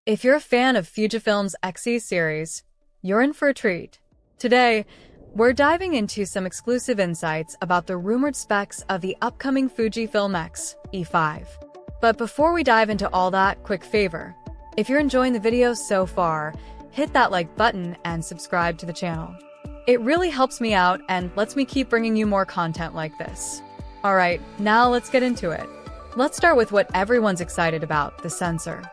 If you're a fan of Fujifilm's X-E series, you're in for a treat. Today, we're diving into some exclusive insights about the rumored specs of the upcoming Fujifilm X-E5. But before we dive into all that, quick favor. If you're enjoying the video so far, hit that like button and subscribe to the channel. It really helps me out and lets me keep bringing you more content like this. Alright, now let's get into it. Let's start with what everyone's excited about, the sensor.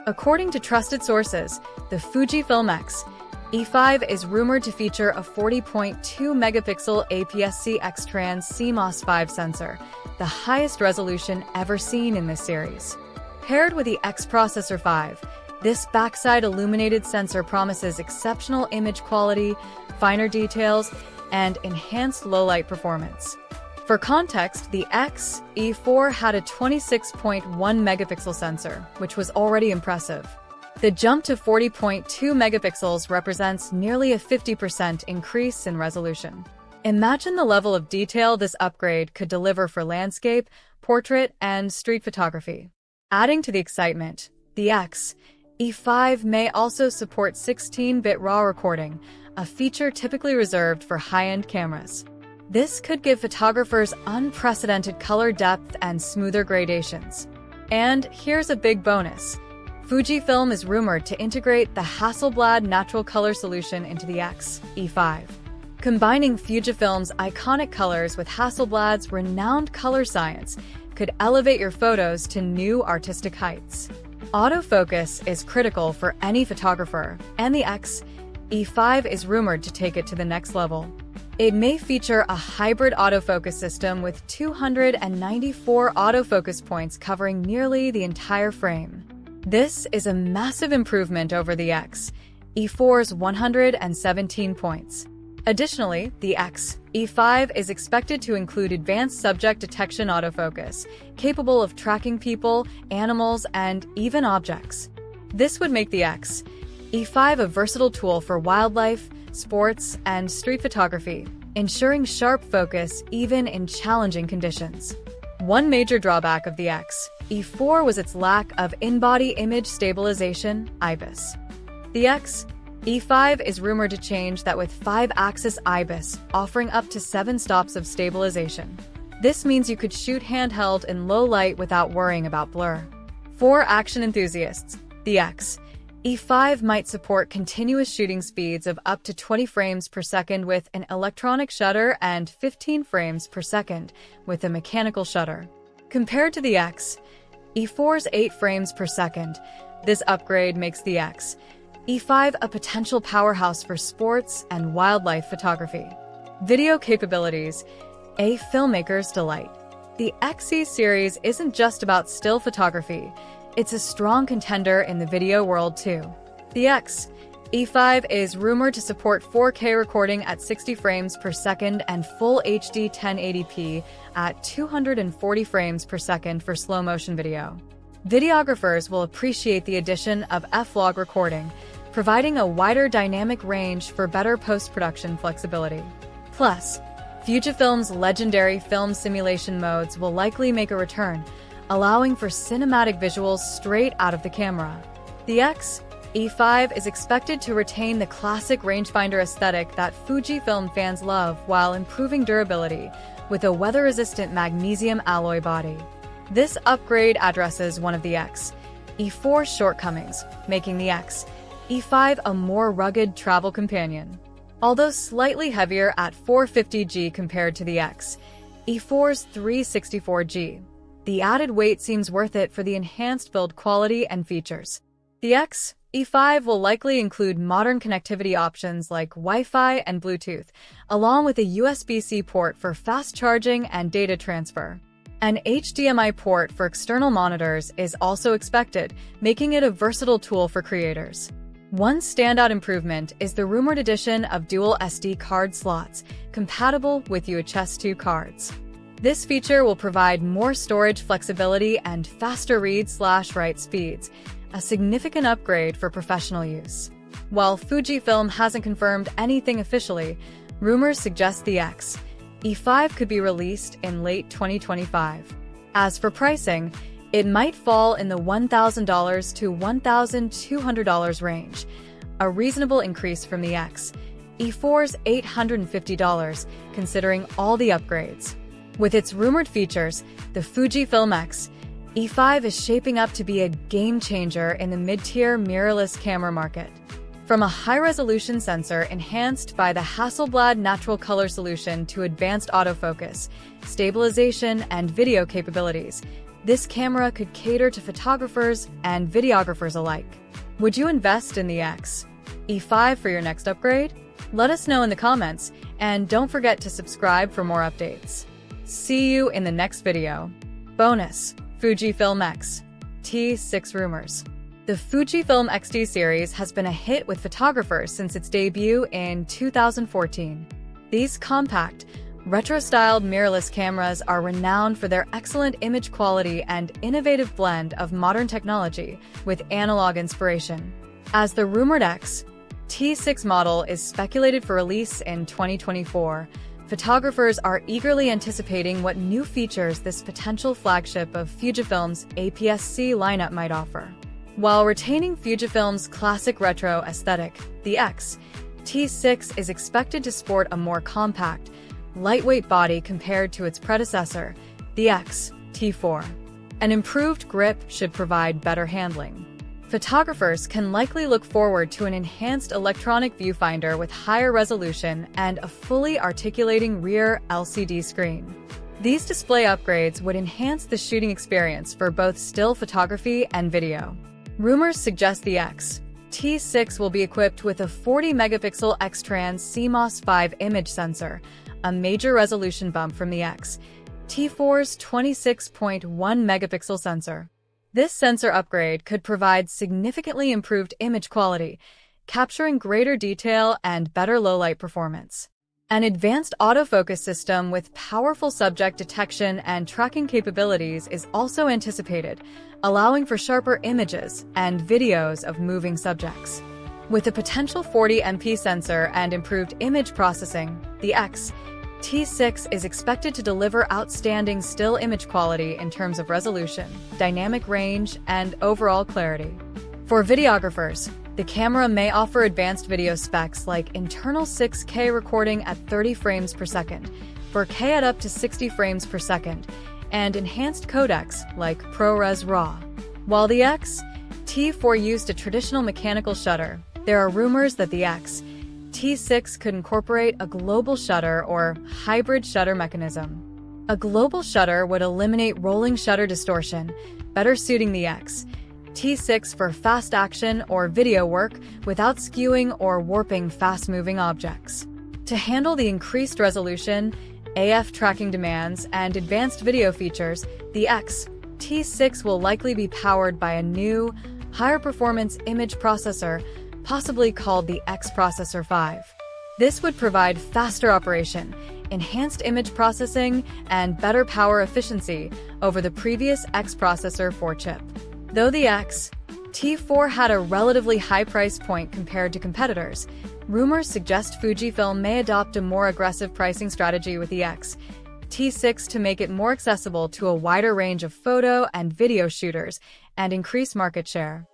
According to trusted sources, the Fujifilm X-E5 is rumored to feature a 40.2 megapixel APS-C X-Trans CMOS 5 sensor, the highest resolution ever seen in this series. Paired with the X-Pro4, this backside illuminated sensor promises exceptional image quality, finer details, and enhanced low-light performance. For context, the X-E4 had a 26.1 megapixel sensor, which was already impressive. The jump to 40.2 megapixels represents nearly a 50% increase in resolution. Imagine the level of detail this upgrade could deliver for landscape, portrait, and street photography. Adding to the excitement, the X-E5 may also support 16-bit RAW recording, a feature typically reserved for high-end cameras. This could give photographers unprecedented color depth and smoother gradations. And here's a big bonus. Fujifilm is rumored to integrate the Hasselblad natural color solution into the X-E5. Combining Fujifilm's iconic colors with Hasselblad's renowned color science could elevate your photos to new artistic heights. Autofocus is critical for any photographer, and the X-E5 is rumored to take it to the next level. It may feature a hybrid autofocus system with 294 autofocus points covering nearly the entire frame. This is a massive improvement over the X-E4's 117 points. Additionally, the X-E5 is expected to include advanced subject detection autofocus, capable of tracking people, animals, and even objects. This would make the X-E5 a versatile tool for wildlife, sports, and street photography, ensuring sharp focus even in challenging conditions. One major drawback of the X-E4 was its lack of in-body image stabilization, IBIS. The X-E5 is rumored to change that with 5-axis IBIS, offering up to 7 stops of stabilization. This means you could shoot handheld in low light without worrying about blur. For action enthusiasts, the X-E5 might support continuous shooting speeds of up to 20 frames per second with an electronic shutter and 15 frames per second with a mechanical shutter. Compared to the X-E4's 8 frames per second, this upgrade makes the X-E5 a potential powerhouse for sports and wildlife photography. Video capabilities, a filmmaker's delight. The X-E series isn't just about still photography. It's a strong contender in the video world too. The X-E5 is rumored to support 4K recording at 60 frames per second and Full HD 1080p at 240 frames per second for slow-motion video. Videographers will appreciate the addition of F-Log recording, providing a wider dynamic range for better post-production flexibility. Plus, Fujifilm's legendary film simulation modes will likely make a return, allowing for cinematic visuals straight out of the camera. The X-E5 is expected to retain the classic rangefinder aesthetic that Fujifilm fans love while improving durability with a weather-resistant magnesium alloy body. This upgrade addresses one of the X-E4's shortcomings, making the X-E5 a more rugged travel companion. Although slightly heavier at 450g compared to the X-E4's 364g, the added weight seems worth it for the enhanced build quality and features. The X-E5 will likely include modern connectivity options like Wi-Fi and Bluetooth, along with a USB-C port for fast charging and data transfer. An HDMI port for external monitors is also expected, making it a versatile tool for creators. One standout improvement is the rumored addition of dual SD card slots, compatible with UHS 2 cards. This feature will provide more storage flexibility and faster read/write speeds, a significant upgrade for professional use. While Fujifilm hasn't confirmed anything officially, rumors suggest the X-E5 could be released in late 2025. As for pricing, It might fall in the $1,000 to $1,200 range, a reasonable increase from the X-E4's $850, considering all the upgrades. With its rumored features, the Fujifilm X-E5 is shaping up to be a game-changer in the mid-tier mirrorless camera market. From a high-resolution sensor enhanced by the Hasselblad natural color solution to advanced autofocus, stabilization, and video capabilities, this camera could cater to photographers and videographers alike. Would you invest in the X-E5 for your next upgrade? Let us know in the comments, and don't forget to subscribe for more updates. See you in the next video. Bonus: Fujifilm X-E5 rumors. The Fujifilm X-D series has been a hit with photographers since its debut in 2014. These compact, retro-styled mirrorless cameras are renowned for their excellent image quality and innovative blend of modern technology with analog inspiration. As the rumored X-E5 model is speculated for release in 2024, photographers are eagerly anticipating what new features this potential flagship of Fujifilm's APS-C lineup might offer. While retaining Fujifilm's classic retro aesthetic, the X-E5 is expected to sport a more compact, lightweight body compared to its predecessor, the X-E4. An improved grip should provide better handling. Photographers can likely look forward to an enhanced electronic viewfinder with higher resolution and a fully articulating rear LCD screen. These display upgrades would enhance the shooting experience for both still photography and video. Rumors suggest the X-E5 will be equipped with a 40-megapixel X-Trans CMOS 5 image sensor, a major resolution bump from the X-E4's 26.1-megapixel sensor. This sensor upgrade could provide significantly improved image quality, capturing greater detail and better low-light performance. An advanced autofocus system with powerful subject detection and tracking capabilities is also anticipated, allowing for sharper images and videos of moving subjects. With a potential 40MP sensor and improved image processing, the X-E5 is expected to deliver outstanding still image quality in terms of resolution, dynamic range, and overall clarity. For videographers, the camera may offer advanced video specs like internal 6K recording at 30 frames per second, 4K at up to 60 frames per second, and enhanced codecs like ProRes RAW. While the X-E4 used a traditional mechanical shutter, there are rumors that the X-E5 could incorporate a global shutter or hybrid shutter mechanism. A global shutter would eliminate rolling shutter distortion, better suiting the X-E5 for fast action or video work without skewing or warping fast-moving objects. To handle the increased resolution, AF tracking demands, and advanced video features, the X-E5 will likely be powered by a new, higher-performance image processor, possibly called the X-Processor 5. This would provide faster operation, enhanced image processing, and better power efficiency over the previous X-Processor 4 chip. Though the X-E4 had a relatively high price point compared to competitors, rumors suggest Fujifilm may adopt a more aggressive pricing strategy with the X-E5 to make it more accessible to a wider range of photo and video shooters and increase market share.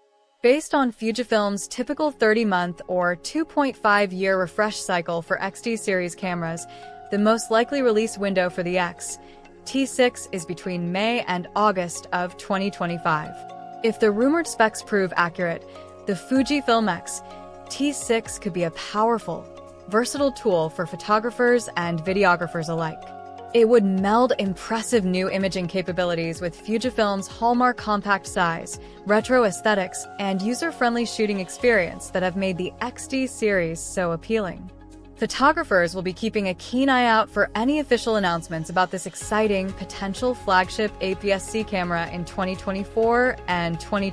Based on Fujifilm's typical 30-month or 2.5-year refresh cycle for XD series cameras, the most likely release window for the X-E5 is between May and August of 2025. If the rumored specs prove accurate, the Fujifilm X-E5 could be a powerful, versatile tool for photographers and videographers alike. It would meld impressive new imaging capabilities with Fujifilm's hallmark compact size, retro aesthetics, and user-friendly shooting experience that have made the XD series so appealing. Photographers will be keeping a keen eye out for any official announcements about this exciting potential flagship APS-C camera in 2024 and 2025.